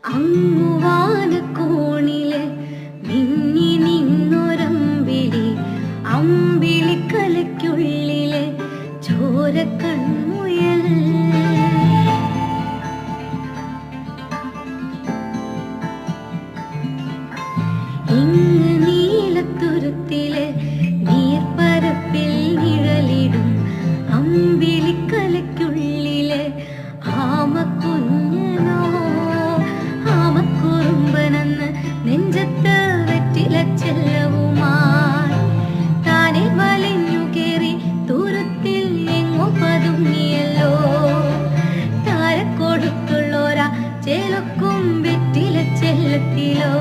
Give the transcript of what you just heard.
അങ്ങുവാനക്കോണില് മിന്നി നിന്നൊരമ്പിളി, അമ്പിളിക്കലയ്ക്കുള്ളില് ചോരക്കൺമുയൽ. ഇങ്ങ് നീലത്തുരുത്തില് നീർപ്പരപ്പിൽ നിഴലിടും അമ്പിളിക്കലയ്ക്കുള്ളില് ആമക്കുഞ്ഞനോ, ആമക്കുറുമ്പനെന്ന് നെഞ്ചത്ത് വെറ്റിലച്ചെല്ലവുമായി താനെ വലിഞ്ഞു കേറി തുരുത്തിൽ എങ്ങോ പതുങ്ങിയല്ലോ. താരക്കൊടുത്തുള്ളോരാ ചേലക്കും വെറ്റിലച്ചെല്ലത്തിലോ.